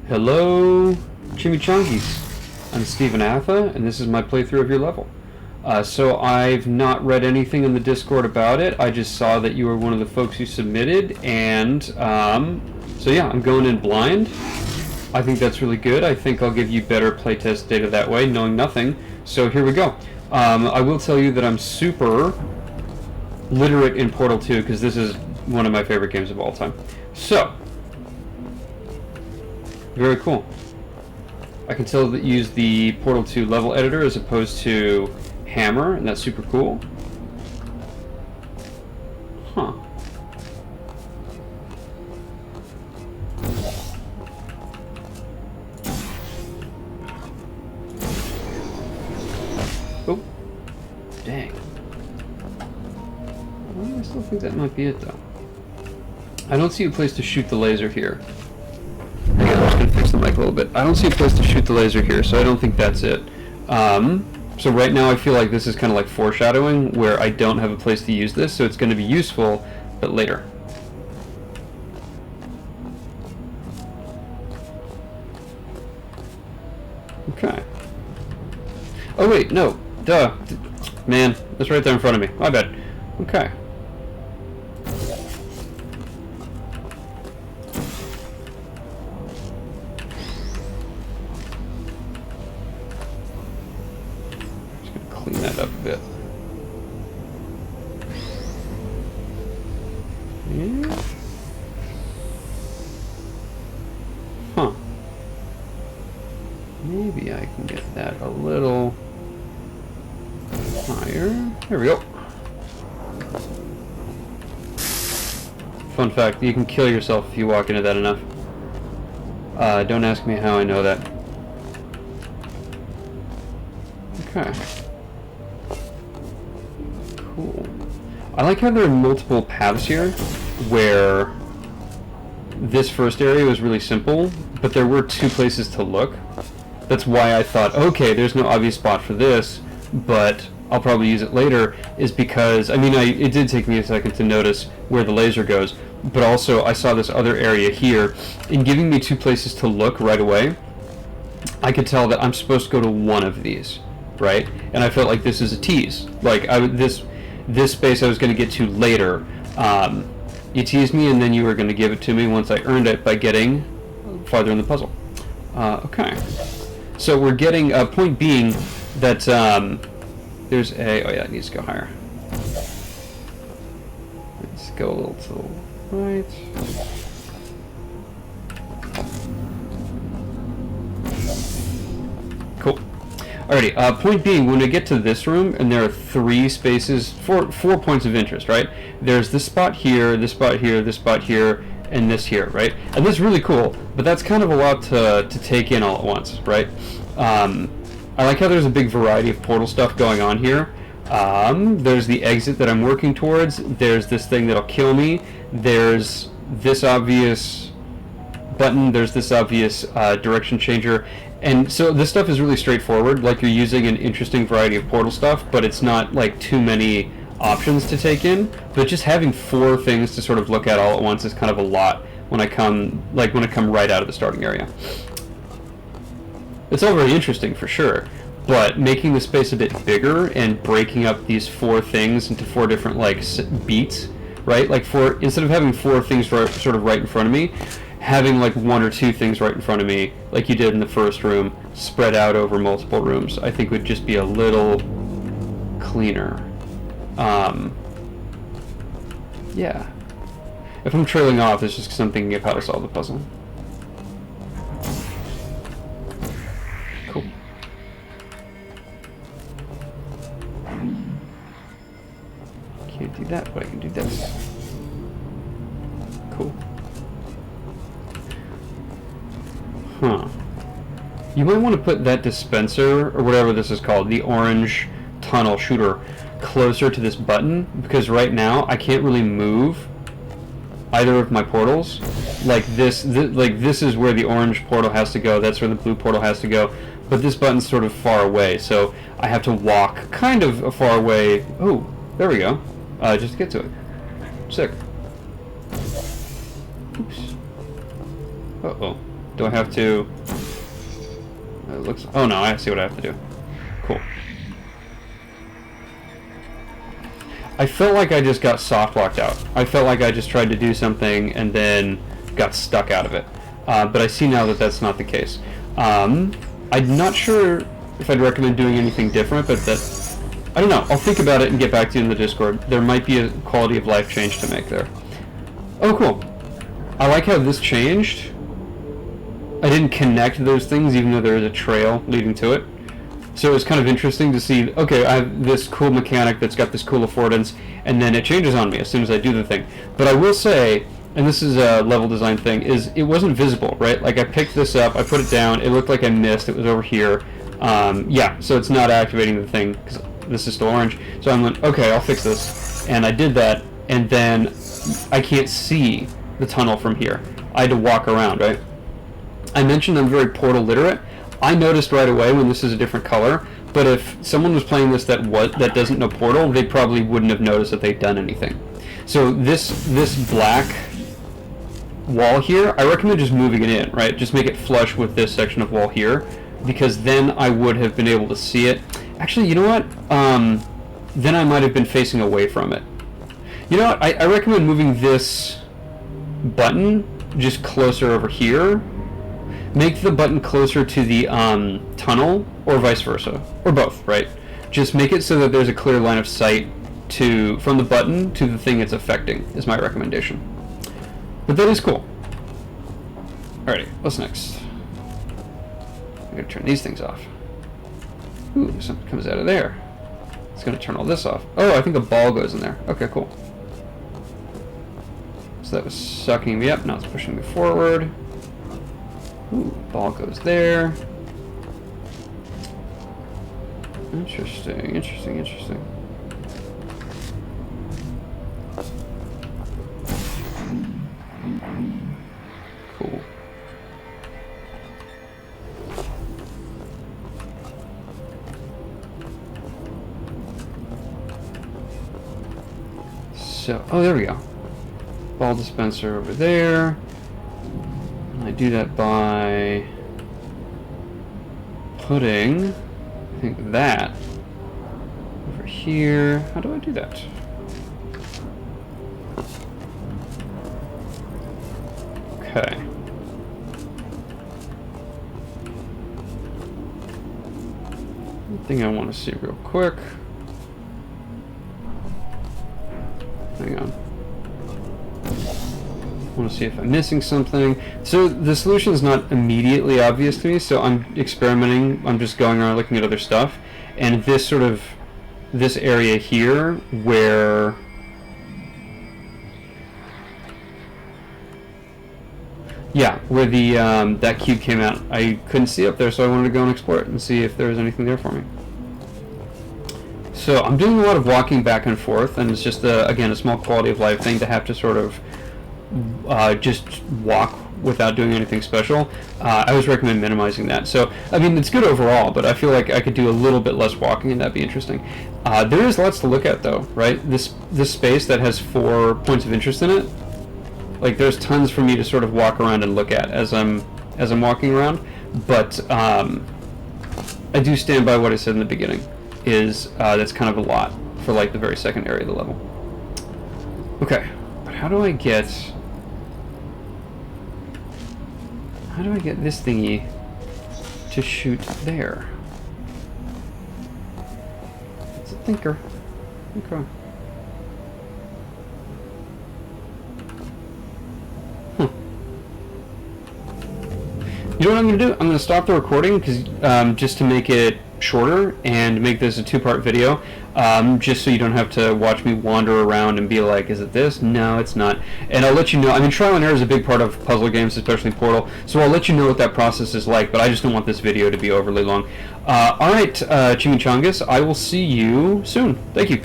Hello, Chimighangis. I'm Stephen Affa, and this is my playthrough of your level. So I've not read anything in the Discord about it. I just saw that you were one of the folks who submitted, and so yeah, I'm going in blind. I think that's really good. I think I'll give you better playtest data that way, knowing nothing. So here we go. I will tell you that I'm super literate in Portal 2 because this is one of my favorite games of all time. So, very cool. I can tell that you use the Portal 2 level editor as opposed to Hammer, and that's super cool. Huh. Oh. Dang. Well, I still think that might be it, though. I don't see a place to shoot the laser here. Again, I'm just going to fix the mic a little bit. I don't see a place to shoot the laser here, so I don't think that's it. So right now I feel like this is kind of like foreshadowing, where I don't have a place to use this, so it's going to be useful, but later. Okay. Oh wait, no. Duh. Man, that's right there in front of me. My bad. Okay. Clean that up a bit. Yeah. Huh. Maybe I can get that a little higher. There we go. Fun fact, you can kill yourself if you walk into that enough. Don't ask me how I know that. Okay. Cool. I like how there are multiple paths here, where this first area was really simple, but there were two places to look. That's why I thought, okay, there's no obvious spot for this, but I'll probably use it later, is because, I mean, it did take me a second to notice where the laser goes, but also I saw this other area here. In giving me two places to look right away, I could tell that I'm supposed to go to one of these, right? And I felt like this is a tease. Like, this space I was going to get to later. You teased me, and then you were going to give it to me once I earned it by getting farther in the puzzle. Okay. So we're getting, point being that there's a, oh yeah, it needs to go higher. Let's go a little to the right. Cool. Alrighty, point being, when we get to this room, and there are three spaces, four points of interest, right? There's this spot here, this spot here, this spot here, and this here, right? And this is really cool, but that's kind of a lot to take in all at once, right? I like how there's a big variety of portal stuff going on here. There's the exit that I'm working towards, there's this thing that'll kill me, there's this obvious button, there's this obvious direction changer. And so this stuff is really straightforward, like you're using an interesting variety of portal stuff, but it's not like too many options to take in. But just having four things to sort of look at all at once is kind of a lot when I come right out of the starting area. It's all very interesting for sure, but making the space a bit bigger and breaking up these four things into four different like beats, right? Like instead of having four things sort of right in front of me, having like one or two things right in front of me, like you did in the first room, spread out over multiple rooms, I think would just be a little cleaner. Yeah. If I'm trailing off, it's just because I'm thinking of how to solve the puzzle. Cool. Can't do that, but I can do this. Cool. Huh. You might want to put that dispenser, or whatever this is called, the orange tunnel shooter, closer to this button, because right now I can't really move either of my portals. Like this is where the orange portal has to go, that's where the blue portal has to go, but this button's sort of far away, so I have to walk kind of a far way. Oh, there we go. Just to get to it. Sick. Oops. Uh-oh. Do I have to... It looks... Oh no, I see what I have to do. Cool. I felt like I just got soft locked out. I felt like I just tried to do something and then got stuck out of it. But I see now that that's not the case. I'm not sure if I'd recommend doing anything different, but that... I don't know. I'll think about it and get back to you in the Discord. There might be a quality of life change to make there. Oh, cool. I like how this changed. I didn't connect those things even though there is a trail leading to it. So it was kind of interesting to see, okay, I have this cool mechanic that's got this cool affordance, and then it changes on me as soon as I do the thing. But I will say, and this is a level design thing, is it wasn't visible, right? Like I picked this up, I put it down, it looked like I missed, it was over here. Yeah, so it's not activating the thing, because this is still orange. So I'm like, okay, I'll fix this. And I did that, and then I can't see the tunnel from here. I had to walk around, right? I mentioned I'm very portal literate. I noticed right away when this is a different color, but if someone was playing this that doesn't know Portal, they probably wouldn't have noticed that they'd done anything. So this black wall here, I recommend just moving it in, right? Just make it flush with this section of wall here, because then I would have been able to see it. Actually, you know what? Then I might have been facing away from it. You know what? I recommend moving this button just closer over here. Make the button closer to the tunnel, or vice versa, or both, right? Just make it so that there's a clear line of sight from the button to the thing it's affecting, is my recommendation. But that is cool. Alrighty, what's next? I'm gonna turn these things off. Ooh, something comes out of there. It's gonna turn all this off. Oh, I think a ball goes in there. Okay, cool. So that was sucking me up, now it's pushing me forward. Ooh, ball goes there. Interesting, interesting, interesting. Cool. So, oh, there we go. Ball dispenser over there. I do that by putting, I think, that over here. How do I do that? Okay. One thing I want to see real quick. Hang on. I want to see if I'm missing something. So the solution is not immediately obvious to me, so I'm experimenting. I'm just going around looking at other stuff. And this this area here where... Yeah, where the that cube came out, I couldn't see up there, so I wanted to go and explore it and see if there was anything there for me. So I'm doing a lot of walking back and forth, and it's just, again, a small quality of life thing to have to sort of just walk without doing anything special. I always recommend minimizing that. So, I mean, it's good overall, but I feel like I could do a little bit less walking, and that'd be interesting. There is lots to look at, though, right? This space that has 4 points of interest in it, like, there's tons for me to sort of walk around and look at as I'm walking around. But I do stand by what I said in the beginning. That's kind of a lot for, like, the very second area of the level. Okay, but how do I get this thingy to shoot there? It's a thinker. Okay. You know what I'm going to do? I'm going to stop the recording because just to make it shorter and make this a 2-part video, just so you don't have to watch me wander around and be like, is it this? No, it's not. And I'll let you know. I mean, trial and error is a big part of puzzle games, especially Portal, so I'll let you know what that process is like, but I just don't want this video to be overly long. Alright, Chimighangis, I will see you soon. Thank you.